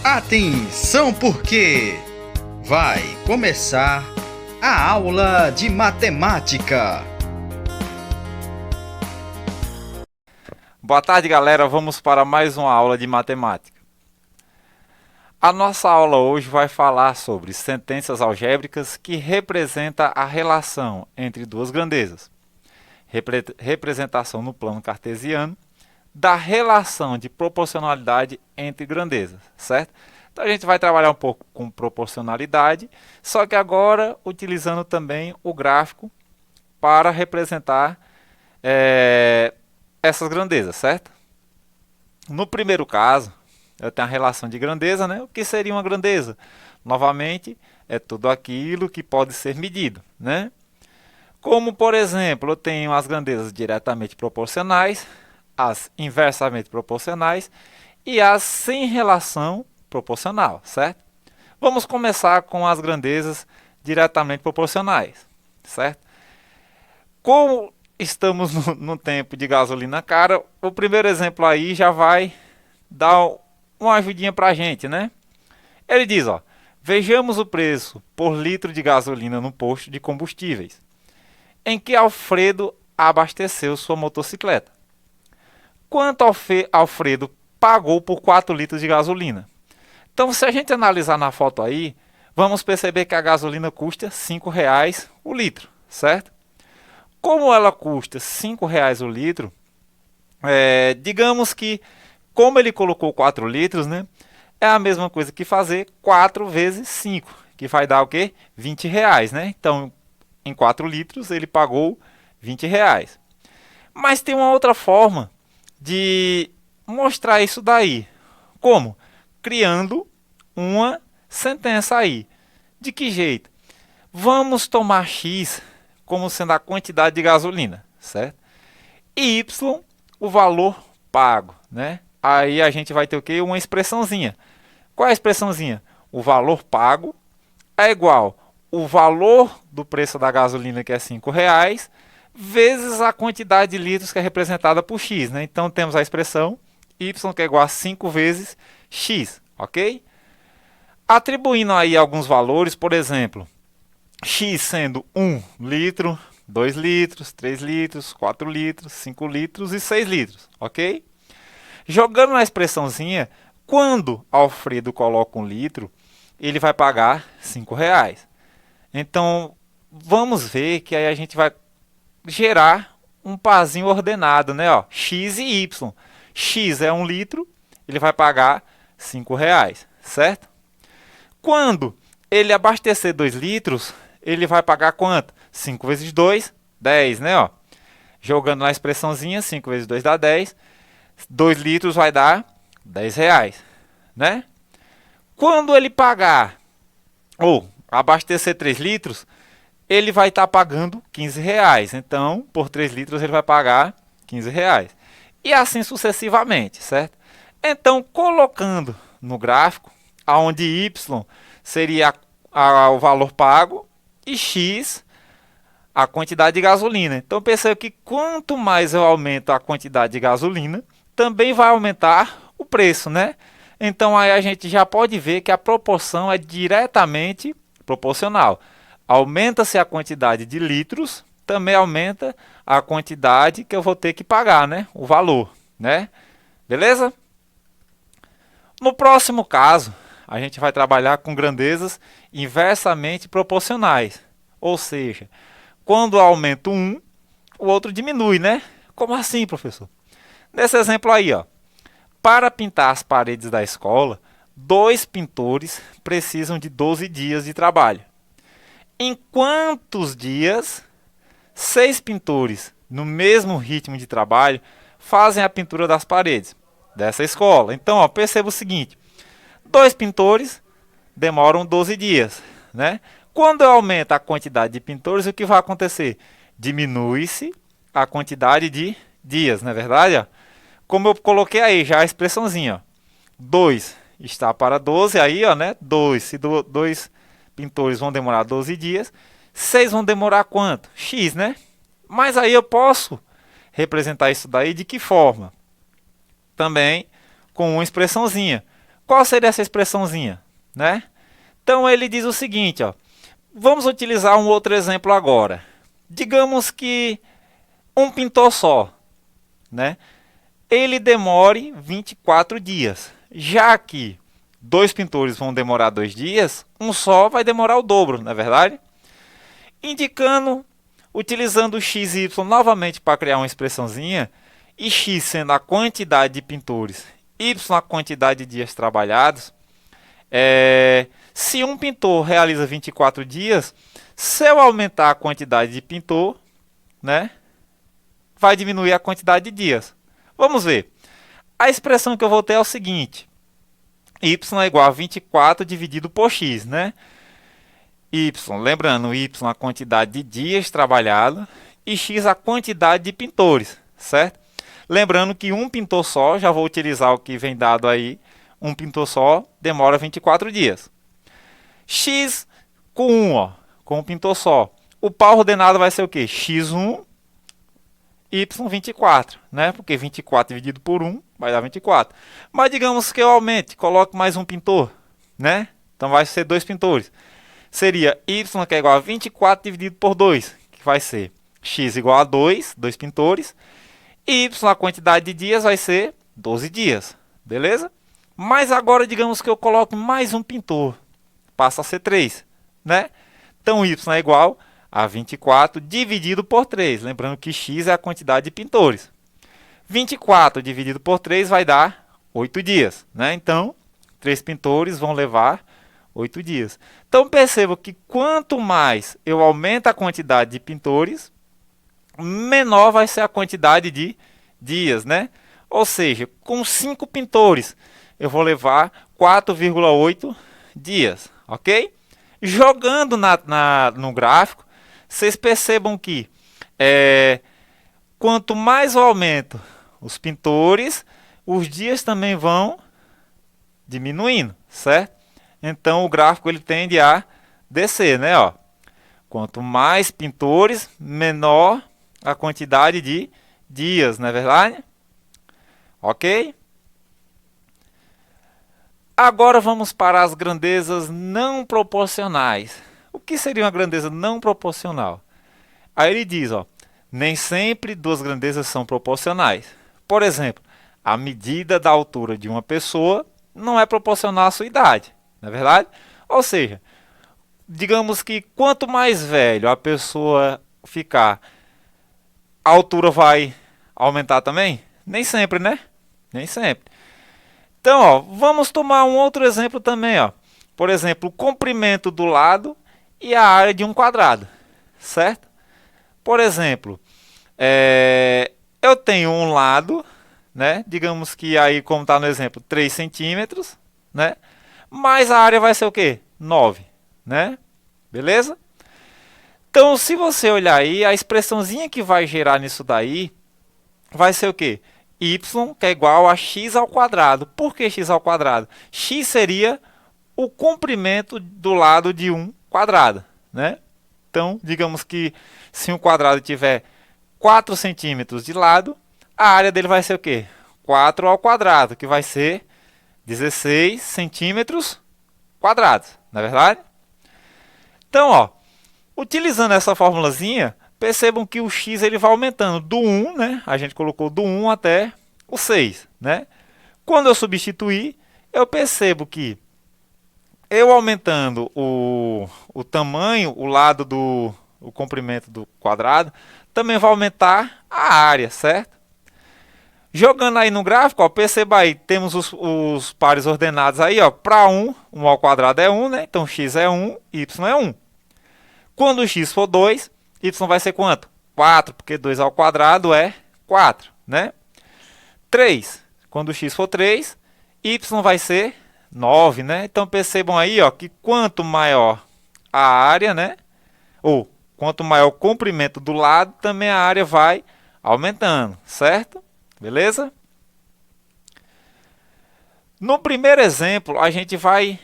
Atenção porque vai começar a aula de matemática. Boa tarde, galera. Vamos para mais uma aula de matemática. A nossa aula hoje vai falar sobre sentenças algébricas que representam a relação entre duas grandezas. Representação no plano cartesiano da relação de proporcionalidade entre grandezas, certo? Então a gente vai trabalhar um pouco com proporcionalidade, só que agora utilizando também o gráfico para representar essas grandezas, certo? No primeiro caso, eu tenho a relação de grandeza, né? O que seria uma grandeza? Novamente, é tudo aquilo que pode ser medido, né? Como, por exemplo, eu tenho as grandezas diretamente proporcionais, as inversamente proporcionais e as sem relação proporcional, certo? Vamos começar com as grandezas diretamente proporcionais, certo? Como estamos no tempo de gasolina cara, o primeiro exemplo aí já vai dar uma ajudinha para a gente, né? Ele diz, ó, vejamos o preço por litro de gasolina no posto de combustíveis, em que Alfredo abasteceu sua motocicleta. Quanto Alfredo pagou por 4 litros de gasolina? Então, se a gente analisar na foto aí, vamos perceber que a gasolina custa R$ 5,00 o litro, certo? Como ela custa R$ 5,00 o litro, digamos que, como ele colocou 4 litros, né, é a mesma coisa que fazer 4 vezes 5, que vai dar o quê? R$ 20,00, né? Então, em 4 litros, ele pagou R$ 20,00. Mas tem uma outra forma de mostrar isso daí. Como? Criando uma sentença aí. De que jeito? Vamos tomar X como sendo a quantidade de gasolina, certo? E Y, o valor pago, né? Aí a gente vai ter o quê? Uma expressãozinha. Qual é a expressãozinha? O valor pago é igual o valor do preço da gasolina, que é R$ 5,00, vezes a quantidade de litros que é representada por x, né? Então temos a expressão y que é igual a 5 vezes x, ok? Atribuindo aí alguns valores, por exemplo, x sendo 1 litro, 2 litros, 3 litros, 4 litros, 5 litros e 6 litros, ok? Jogando na expressãozinha, quando Alfredo coloca 1 litro, ele vai pagar R$ 5,00. Então, vamos ver que aí a gente vai gerar um parzinho ordenado, né? Ó, x e y. X é 1 litro, ele vai pagar R$ 5,00, certo? Quando ele abastecer 2 litros, ele vai pagar quanto? 5 vezes 2, 10, né? Ó, jogando na expressãozinha, 5 vezes 2 dá 10. 2 litros vai dar R$ 10, né? Quando ele pagar, ou abastecer 3 litros, ele vai estar pagando R$ 15. Então, por 3 litros, ele vai pagar R$ 15. E assim sucessivamente, certo? Então, colocando no gráfico, onde Y seria o valor pago e X a quantidade de gasolina. Então, perceba que quanto mais eu aumento a quantidade de gasolina, também vai aumentar o preço, né? Então, aí a gente já pode ver que a proporção é diretamente proporcional. Aumenta-se a quantidade de litros, também aumenta a quantidade que eu vou ter que pagar, né? O valor, né? Beleza? No próximo caso, a gente vai trabalhar com grandezas inversamente proporcionais. Ou seja, quando eu aumento um, o outro diminui, né? Como assim, professor? Nesse exemplo aí, ó, para pintar as paredes da escola, 2 pintores precisam de 12 dias de trabalho. Em quantos dias 6 pintores, no mesmo ritmo de trabalho, fazem a pintura das paredes dessa escola? Então, ó, perceba o seguinte, 2 pintores demoram 12 dias, né? Quando eu aumento a quantidade de pintores, o que vai acontecer? Diminui-se a quantidade de dias, não é verdade? Ó? Como eu coloquei aí já a expressãozinha, ó, 2 está para 12, aí, ó, né? 2, se 2 pintores vão demorar 12 dias, 6 vão demorar quanto? X, né? Mas aí eu posso representar isso daí de que forma? Também com uma expressãozinha. Qual seria essa expressãozinha, né? Então ele diz o seguinte, ó. Vamos utilizar um outro exemplo agora. Digamos que um pintor só, né? Ele demore 24 dias. Já que 2 pintores vão demorar 2 dias, um só vai demorar o dobro, não é verdade? Indicando, utilizando o x e y novamente para criar uma expressãozinha, e x sendo a quantidade de pintores, y a quantidade de dias trabalhados, se um pintor realiza 24 dias, se eu aumentar a quantidade de pintor, né, vai diminuir a quantidade de dias. Vamos ver. A expressão que eu vou ter é o seguinte. Y é igual a 24 dividido por x, né? Y, lembrando, y a quantidade de dias trabalhados e x a quantidade de pintores, certo? Lembrando que um pintor só, já vou utilizar o que vem dado aí, um pintor só demora 24 dias. X com 1, ó, com um pintor só. O par ordenado vai ser o quê? X1, Y24, né? Porque 24 dividido por 1 vai dar 24. Mas digamos que eu aumente, coloque mais um pintor, né? Então vai ser 2 pintores. Seria Y que é igual a 24 dividido por 2, que vai ser X igual a 2, 2 pintores. E Y, a quantidade de dias, vai ser 12 dias, beleza? Mas agora digamos que eu coloque mais um pintor, passa a ser 3, né? Então Y é igual a 24 dividido por 3, lembrando que X é a quantidade de pintores. 24 dividido por 3 vai dar 8 dias, né? Então, 3 pintores vão levar 8 dias. Então, perceba que quanto mais eu aumento a quantidade de pintores, menor vai ser a quantidade de dias, né? Ou seja, com 5 pintores, eu vou levar 4,8 dias, ok? Jogando no gráfico, vocês percebam que quanto mais eu aumento os pintores, os dias também vão diminuindo, certo? Então o gráfico ele tende a descer, né? Ó. Quanto mais pintores, menor a quantidade de dias, não é verdade? Ok? Agora vamos para as grandezas não proporcionais. O que seria uma grandeza não proporcional? Aí ele diz, ó, nem sempre duas grandezas são proporcionais. Por exemplo, a medida da altura de uma pessoa não é proporcional à sua idade, não é verdade? Ou seja, digamos que quanto mais velho a pessoa ficar, a altura vai aumentar também? Nem sempre, né? Nem sempre. Então, ó, vamos tomar um outro exemplo também, ó. Por exemplo, o comprimento do lado e a área de um quadrado, certo? Por exemplo, eu tenho um lado, né? Digamos que aí, como está no exemplo, 3 centímetros, né? Mas a área vai ser o quê? 9, né? Beleza? Então, se você olhar aí, a expressãozinha que vai gerar nisso daí vai ser o quê? Y, que é igual a x ao quadrado. Por que x ao quadrado? X seria o comprimento do lado de um quadrado, né? Então, digamos que se um quadrado tiver 4 centímetros de lado, a área dele vai ser o quê? 4 ao quadrado, que vai ser 16 centímetros quadrados, não é verdade? Então, ó, utilizando essa formulazinha, percebam que o x ele vai aumentando do 1, né? A gente colocou do 1 até o 6, né? Quando eu substituir, eu percebo que eu aumentando o tamanho, o lado o comprimento do quadrado, também vai aumentar a área, certo? Jogando aí no gráfico, ó, perceba aí, temos os pares ordenados aí, ó, para 1 ao quadrado é 1, né? Então x é 1, y é 1. Quando o x for 2, y vai ser quanto? 4, porque 2 ao quadrado é 4, né? 3, quando o x for 3, y vai ser 9, né? Então percebam aí, ó, que quanto maior a área, né? Ou quanto maior o comprimento do lado, também a área vai aumentando, certo? Beleza? No primeiro exemplo, a gente vai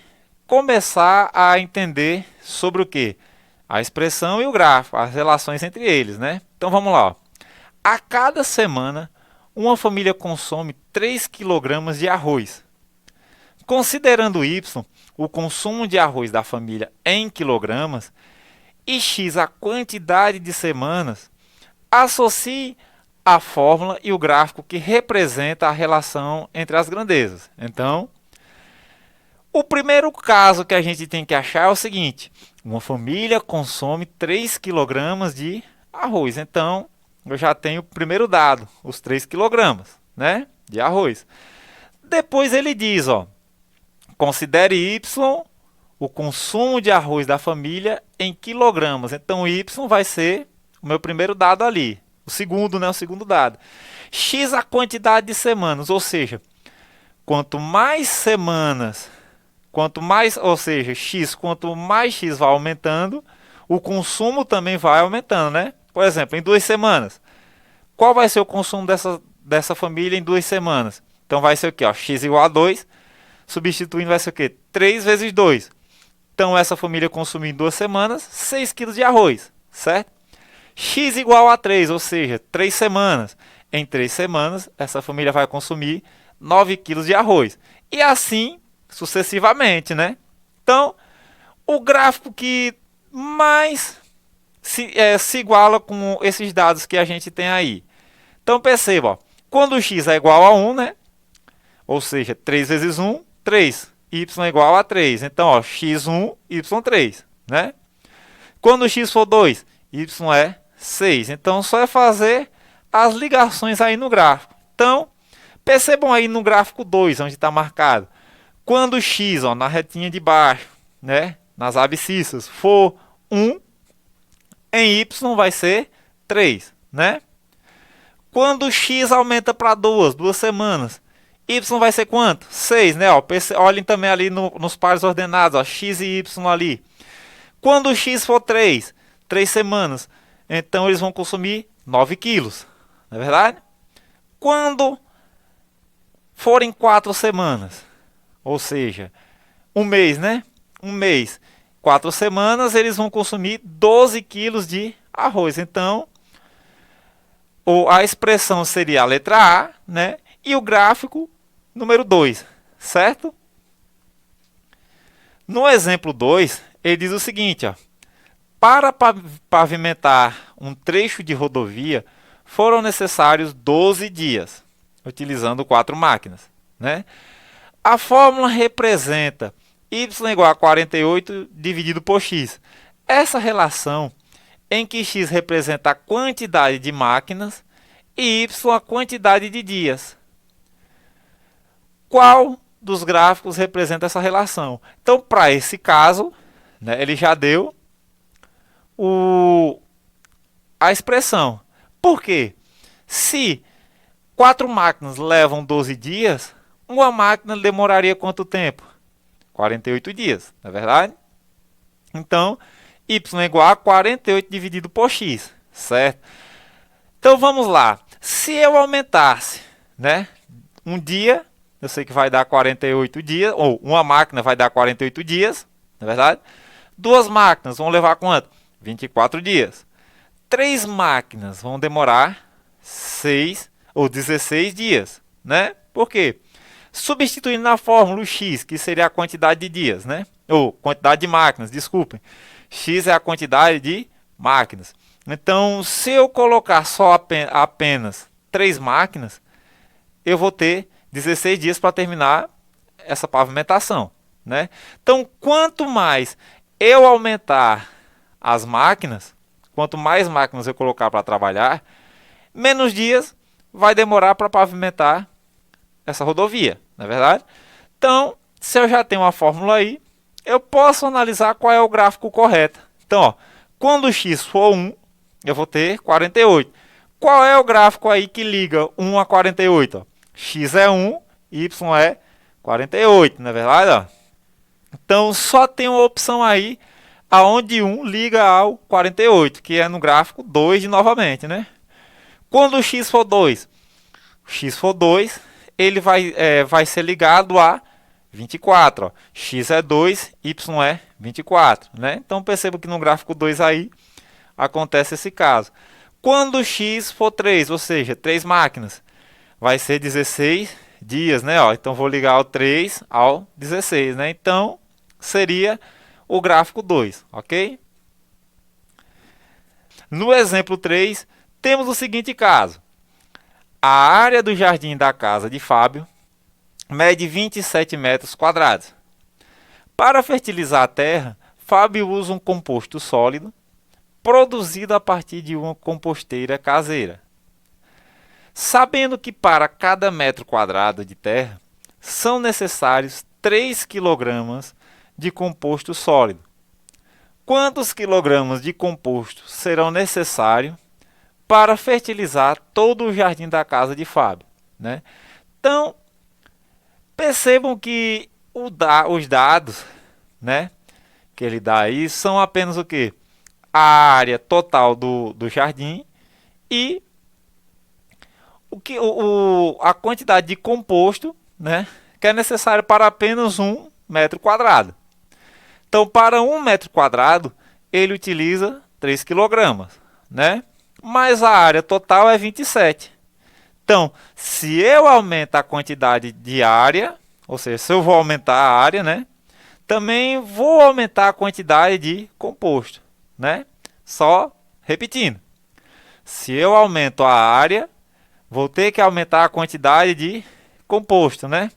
começar a entender sobre o quê? A expressão e o gráfico, as relações entre eles, né? Então vamos lá. Ó. A cada semana, uma família consome 3 kg de arroz. Considerando y o consumo de arroz da família em quilogramas e x a quantidade de semanas, associe a fórmula e o gráfico que representa a relação entre as grandezas. Então, o primeiro caso que a gente tem que achar é o seguinte: uma família consome 3 kg de arroz. Então, eu já tenho o primeiro dado, os 3 kg, né, de arroz. Depois ele diz, ó, considere y o consumo de arroz da família em quilogramas. Então, y vai ser o meu primeiro dado ali. O segundo, né, o segundo dado. X a quantidade de semanas, ou seja, quanto mais semanas, quanto mais x vai aumentando, o consumo também vai aumentando, né? Por exemplo, em 2 semanas, qual vai ser o consumo dessa família em 2 semanas? Então vai ser o quê? Ó, x igual a 2, substituindo vai ser o quê? 3 vezes 2. Então essa família consumiu em 2 semanas 6 kg de arroz, certo? X igual a 3, ou seja, 3 semanas. Em 3 semanas, essa família vai consumir 9 kg de arroz. E assim sucessivamente, né? Então, o gráfico que mais se iguala com esses dados que a gente tem aí. Então, perceba, ó, quando o x é igual a 1, né? Ou seja, 3 vezes 1, 3. Y é igual a 3. Então, ó, x1, y3, né? Quando o x for 2, y é 6. Então, só é fazer as ligações aí no gráfico. Então, percebam aí no gráfico 2, onde está marcado. Quando o x, ó, na retinha de baixo, né, nas abscissas, for 1, em y vai ser 3, né? Quando o x aumenta para 2 semanas, y vai ser quanto? 6, né? Ó, olhem também ali nos pares ordenados, ó, x e y ali. Quando o x for 3 semanas, então eles vão consumir 9 quilos, não é verdade? Quando forem 4 semanas, ou seja, um mês, né? Um mês, 4 semanas, eles vão consumir 12 quilos de arroz. Então, a expressão seria a letra A, né? E o gráfico número 2, certo? No exemplo 2, ele diz o seguinte, ó: para pavimentar um trecho de rodovia, foram necessários 12 dias, utilizando 4 máquinas, né? A fórmula representa y igual a 48 dividido por x. Essa relação em que x representa a quantidade de máquinas e y a quantidade de dias. Qual dos gráficos representa essa relação? Então, para esse caso, né, ele já deu a expressão. Por quê? Se 4 máquinas levam 12 dias, uma máquina demoraria quanto tempo? 48 dias, não é verdade? Então, y é igual a 48 dividido por x, certo? Então, vamos lá. Se eu aumentasse, né, um dia, eu sei que vai dar 48 dias, ou uma máquina vai dar 48 dias, não é verdade? 2 máquinas vão levar quanto? 24 dias. 3 máquinas vão demorar 6 ou 16 dias, né? Por quê? Substituindo na fórmula o x, que seria a quantidade de dias, né? Ou quantidade de máquinas, desculpem. X é a quantidade de máquinas. Então, se eu colocar só apenas 3 máquinas, eu vou ter 16 dias para terminar essa pavimentação, né? Então, quanto mais eu aumentar as máquinas, quanto mais máquinas eu colocar para trabalhar, menos dias vai demorar para pavimentar essa rodovia, não é verdade? Então, se eu já tenho uma fórmula aí, eu posso analisar qual é o gráfico correto. Então, ó, quando o x for 1, eu vou ter 48. Qual é o gráfico aí que liga 1 a 48? Ó? X é 1, y é 48, não é verdade? Ó? Então, só tem uma opção aí, aonde 1 liga ao 48, que é no gráfico 2 de novamente, né? Quando o x for 2, ele vai ser ligado a 24. Ó. X é 2, y é 24. Né? Então, perceba que no gráfico 2 aí acontece esse caso. Quando x for 3, ou seja, 3 máquinas, vai ser 16 dias, né? Ó, então vou ligar o 3 ao 16, né? Então seria o gráfico 2, ok? No exemplo 3, temos o seguinte caso. A área do jardim da casa de Fábio mede 27 metros quadrados. Para fertilizar a terra, Fábio usa um composto sólido produzido a partir de uma composteira caseira. Sabendo que para cada metro quadrado de terra são necessários 3 kg de composto sólido. Quantos quilogramas de composto serão necessários para fertilizar todo o jardim da casa de Fábio, né? Então, percebam que os dados, né, que ele dá aí são apenas o quê? A área total do jardim e a quantidade de composto, né, que é necessário para apenas 1 metro quadrado. Então, para 1 metro quadrado, ele utiliza 3 kg, né? Mas a área total é 27. Então, se eu aumentar a quantidade de área, ou seja, se eu vou aumentar a área, né? Também vou aumentar a quantidade de composto, né? Só repetindo. Se eu aumento a área, vou ter que aumentar a quantidade de composto, né?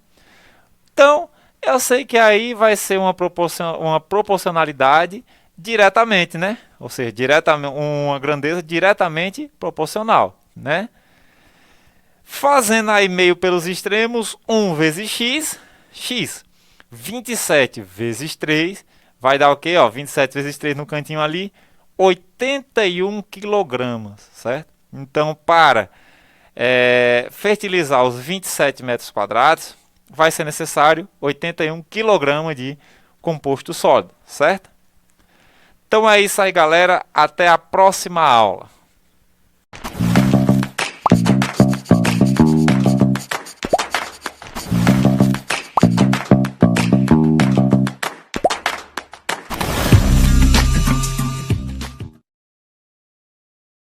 Então, eu sei que aí vai ser uma proporcionalidade diretamente, né? Ou seja, uma grandeza diretamente proporcional, né? Fazendo aí meio pelos extremos, 1 vezes x. 27 vezes 3 vai dar o quê? Ó, 27 vezes 3 no cantinho ali, 81 kg, certo? Então, para fertilizar os 27 metros quadrados, vai ser necessário 81 kg de composto sólido, certo? Então é isso aí, galera. Até a próxima aula.